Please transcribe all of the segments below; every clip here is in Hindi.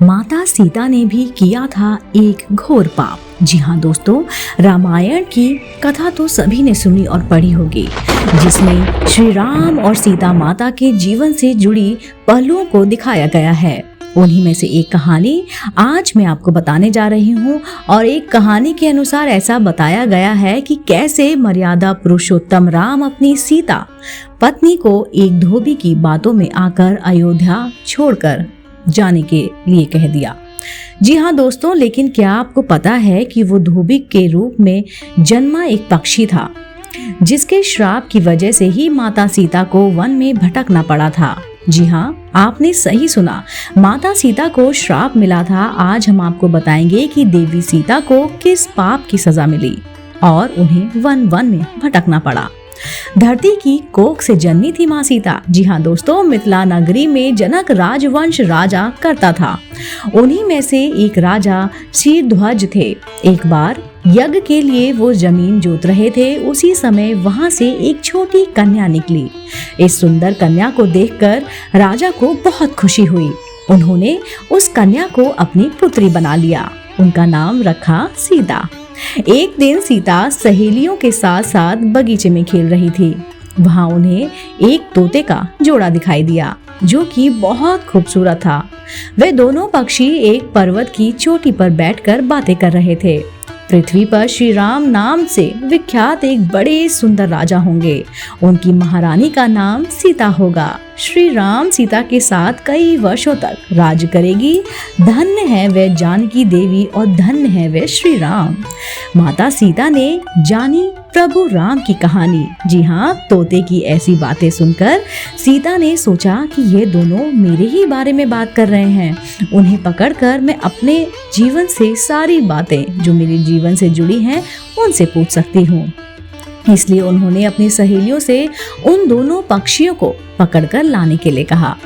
माता सीता ने भी किया था एक घोर पाप। जी हाँ दोस्तों, रामायण की कथा तो सभी ने सुनी और पढ़ी होगी, जिसमें श्री राम और सीता माता के जीवन से जुड़ी पहलुओं को दिखाया गया है। उन्हीं में से एक कहानी आज मैं आपको बताने जा रही हूँ। और एक कहानी के अनुसार ऐसा बताया गया है कि कैसे मर्यादा पुरुषोत्तम राम अपनी सीता पत्नी को एक धोबी की बातों में आकर अयोध्या छोड़कर जाने के लिए कह दिया। जी हाँ दोस्तों, लेकिन क्या आपको पता है कि वो धोबी के रूप में जन्मा एक पक्षी था, जिसके श्राप की वजह से ही माता सीता को वन में भटकना पड़ा था। जी हाँ, आपने सही सुना, माता सीता को श्राप मिला था। आज हम आपको बताएंगे कि देवी सीता को किस पाप की सजा मिली और उन्हें वन में भटकना पड़ा। धरती की कोख से जन्मी थी माँ सीता। जी हाँ दोस्तों, मिथिला नगरी में जनक राजवंश राजा करता था। उन्हीं में से एक राजा शीरध्वज थे। एक बार यज्ञ के लिए वो जमीन जोत रहे थे। उसी समय वहां से एक छोटी कन्या निकली। इस सुंदर कन्या को देखकर राजा को बहुत खुशी हुई। उन्होंने उस कन्या को अपनी पुत्री बना लिया। उनका नाम रखा सीता। एक दिन सीता सहेलियों के साथ साथ बगीचे में खेल रही थी। वहां उन्हें एक तोते का जोड़ा दिखाई दिया, जो कि बहुत खूबसूरत था। वे दोनों पक्षी एक पर्वत की चोटी पर बैठकर बातें कर रहे थे। पृथ्वी पर श्री राम नाम से विख्यात एक बड़े सुंदर राजा होंगे। उनकी महारानी का नाम सीता होगा। श्री राम सीता के साथ कई वर्षों तक राज करेगी। धन्य है वह जानकी देवी और धन्य है वह श्री राम। माता सीता ने जानी प्रभु राम की कहानी। जी हाँ, तोते की ऐसी बातें सुनकर सीता ने सोचा कि ये दोनों मेरे ही बारे में बात कर रहे हैं। उन्हें पकड़कर मैं अपने जीवन से सारी बातें जो मेरे जीवन से जुड़ी हैं उनसे पूछ सकती हूँ। इसलिए उन्होंने अपनी सहेलियों से उन दोनों पक्षियों को पकड़कर लाने के लिए कहा।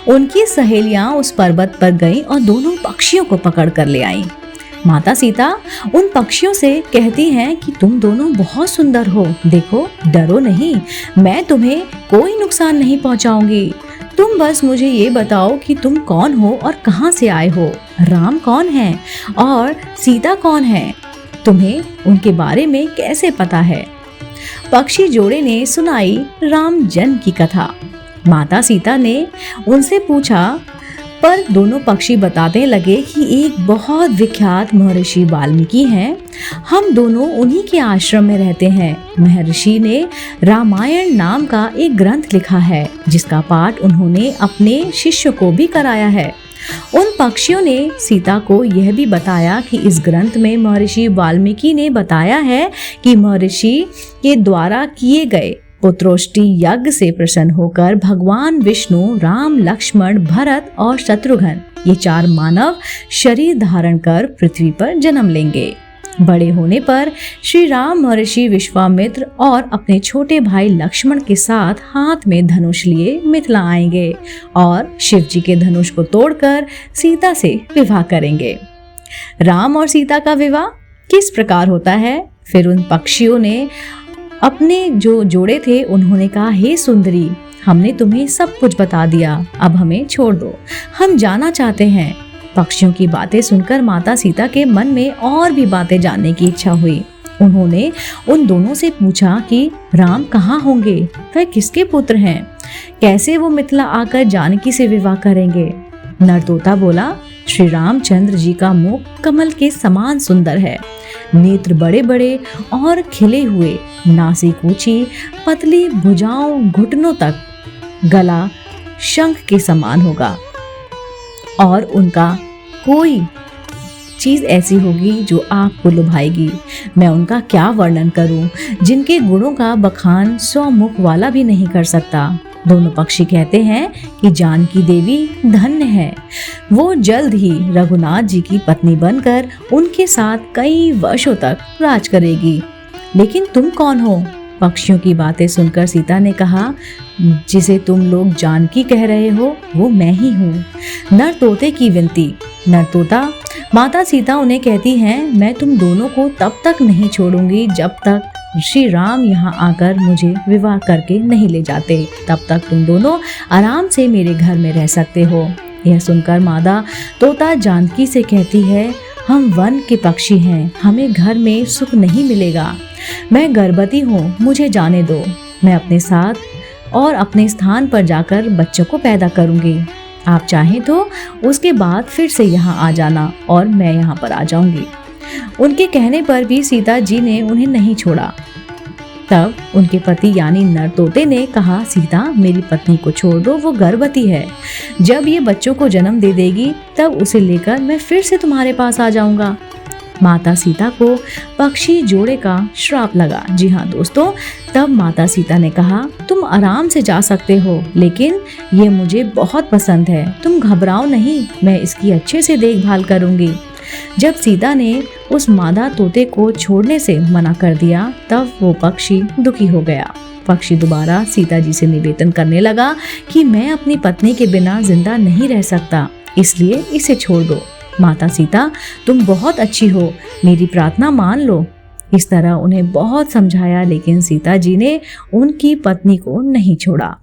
उनकी सहेलियां उस पर्वत पर गईं और दोनों पक्षियों को पकड़कर ले आईं। माता सीता उन पक्षियों से कहती हैं कि तुम दोनों बहुत सुंदर हो, देखो डरो नहीं, मैं तुम्हें कोई नुकसान नहीं पहुंचाऊंगी। तुम बस मुझे ये बताओ कि तुम कौन हो और कहां से आए हो, राम कौन है और सीता कौन है, तुम्हें उनके बारे में कैसे पता है। पक्षी जोड़े ने सुनाई राम जन्म की कथा। माता सीता ने उनसे पूछा, पर दोनों पक्षी बताने लगे कि एक बहुत विख्यात महर्षि वाल्मीकि हैं। हम दोनों उन्हीं के आश्रम में रहते हैं। महर्षि ने रामायण नाम का एक ग्रंथ लिखा है, जिसका पाठ उन्होंने अपने शिष्य को भी कराया है। उन पक्षियों ने सीता को यह भी बताया कि इस ग्रंथ में महर्षि वाल्मीकि ने बताया है कि महर्षि के द्वारा किए गए पुत्रोष्टि यज्ञ से प्रसन्न होकर भगवान विष्णु, राम, लक्ष्मण, भरत और शत्रुघ्न ये 4 मानव शरीर धारण कर पृथ्वी पर जन्म लेंगे। बड़े होने पर श्री राम महर्षि विश्वामित्र और अपने छोटे भाई लक्ष्मण के साथ हाथ में धनुष लिए मिथिला आएंगे और शिव जी के धनुष को तोड़कर सीता से विवाह करेंगे। राम और सीता का विवाह किस प्रकार होता है? फिर उन पक्षियों ने अपने जो जोड़े थे उन्होंने कहा, हे सुंदरी, हमने तुम्हें सब कुछ बता दिया, अब हमें छोड़ दो, हम जाना चाहते हैं। पक्षियों की बातें सुनकर माता सीता के मन में और भी बातें जानने की इच्छा हुई। उन्होंने उन दोनों से पूछा कि राम कहाँ होंगे, वह किसके पुत्र हैं, कैसे वो मिथिला आकर जानकी से विवाह करेंगे। नरतोता बोला, श्री रामचंद्र जी का मुख कमल के समान सुंदर है, नेत्र बड़े बड़े और खिले हुए, नासिक ऊंची, पतली भुजाओं घुटनों तक, गला शंख के समान होगा और उनका कोई चीज ऐसी होगी जो आपको लुभाएगी। मैं उनका क्या वर्णन करूं, जिनके गुणों का बखान 100 मुख वाला भी नहीं कर सकता। दोनों पक्षी कहते हैं कि जानकी देवी धन्य है, वो जल्द ही रघुनाथ जी की पत्नी बनकर उनके साथ कई वर्षों तक राज करेगी। लेकिन तुम कौन हो? पक्षियों की बातें सुनकर सीता ने कहा, जिसे तुम लोग जानकी कह रहे हो वो मैं ही हूँ। नर तोते की विनती। नर तोता, माता सीता उन्हें कहती हैं, मैं तुम दोनों को तब तक नहीं छोड़ूंगी जब तक श्री राम यहाँ आकर मुझे विवाह करके नहीं ले जाते। तब तक तुम दोनों आराम से मेरे घर में रह सकते हो। यह सुनकर मादा तोता जानकी से कहती है, हम वन के पक्षी हैं, हमें घर में सुख नहीं मिलेगा। मैं गर्भवती हूँ, मुझे जाने दो। मैं अपने साथ और अपने स्थान पर जाकर बच्चों को पैदा करूंगी। आप चाहें तो उसके बाद फिर से यहाँ आ जाना और मैं यहाँ पर आ जाऊंगी। उनके कहने पर भी सीता जी ने उन्हें नहीं छोड़ा। तब उनके पति यानी नर तोते ने कहा, सीता मेरी पत्नी को छोड़ दो, वो गर्भवती है। जब ये बच्चों को जन्म दे देगी तब उसे लेकर मैं फिर से तुम्हारे पास आ जाऊंगा। माता सीता को पक्षी जोड़े का श्राप लगा। जी हाँ दोस्तों, तब माता सीता ने कहा, तुम आराम से जा सकते हो, लेकिन ये मुझे बहुत पसंद है, तुम घबराओ नहीं, मैं इसकी अच्छे से देखभाल करूंगी। जब सीता ने उस मादा तोते को छोड़ने से मना कर दिया तब वो पक्षी दुखी हो गया। पक्षी दोबारा सीता जी से निवेदन करने लगा कि मैं अपनी पत्नी के बिना जिंदा नहीं रह सकता, इसलिए इसे छोड़ दो। माता सीता तुम बहुत अच्छी हो, मेरी प्रार्थना मान लो। इस तरह उन्हें बहुत समझाया, लेकिन सीता जी ने उनकी पत्नी को नहीं छोड़ा।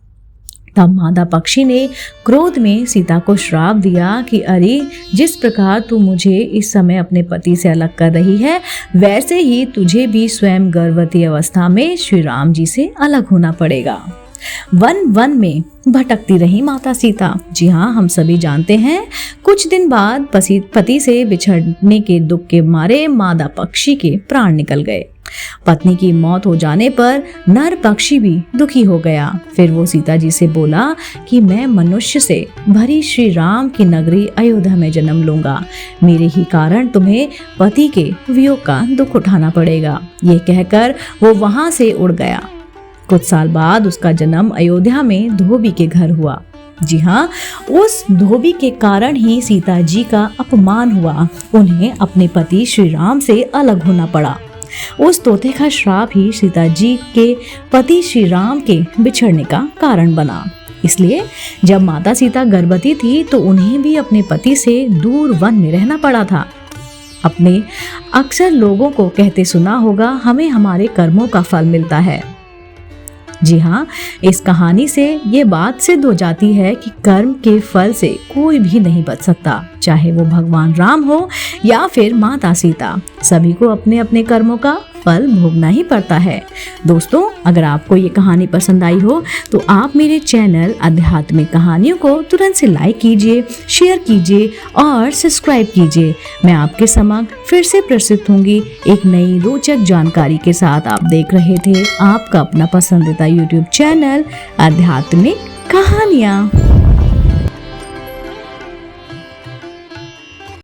तब मादा पक्षी ने क्रोध में सीता को श्राप दिया कि अरे, जिस प्रकार तू मुझे इस समय अपने पति से अलग कर रही है, वैसे ही तुझे भी स्वयं गर्भवती अवस्था में श्री राम जी से अलग होना पड़ेगा। वन में भटकती रही माता सीता। जी हाँ, हम सभी जानते हैं, कुछ दिन बाद पति से बिछड़ने के दुख के मारे मादा पक्षी के प्राण निकल गए। पत्नी की मौत हो जाने पर नर पक्षी भी दुखी हो गया। फिर वो सीता जी से बोला कि मैं मनुष्य से भरी श्री राम की नगरी अयोध्या में जन्म लूंगा, मेरे ही कारण तुम्हें पति के वियोग का दुख उठाना पड़ेगा। ये कहकर वो वहां से उड़ गया। कुछ साल बाद उसका जन्म अयोध्या में धोबी के घर हुआ। जी हाँ, उस धोबी के कारण ही सीता जी का अपमान हुआ। उन्हें अपने पति श्री राम से अलग होना पड़ा। उस तोते का श्राप ही सीता जी के पति श्री राम के बिछड़ने का कारण बना। इसलिए जब माता सीता गर्भवती थी तो उन्हें भी अपने पति से दूर वन में रहना पड़ा था। अपने अक्सर लोगों को कहते सुना होगा, हमें हमारे कर्मों का फल मिलता है। जी हाँ, इस कहानी से ये बात सिद्ध हो जाती है कि कर्म के फल से कोई भी नहीं बच सकता, चाहे वो भगवान राम हो या फिर माता सीता। सभी को अपने अपने कर्मों का फल भोगना ही पड़ता है। दोस्तों, अगर आपको ये कहानी पसंद आई हो तो आप मेरे चैनल आध्यात्मिक कहानियों को तुरंत से लाइक कीजिए, शेयर कीजिए और सब्सक्राइब कीजिए। मैं आपके समक्ष फिर से प्रस्तुत होंगी एक नई रोचक जानकारी के साथ। आप देख रहे थे आपका अपना पसंदीदा YouTube चैनल आध्यात्मिक कहानियाँ।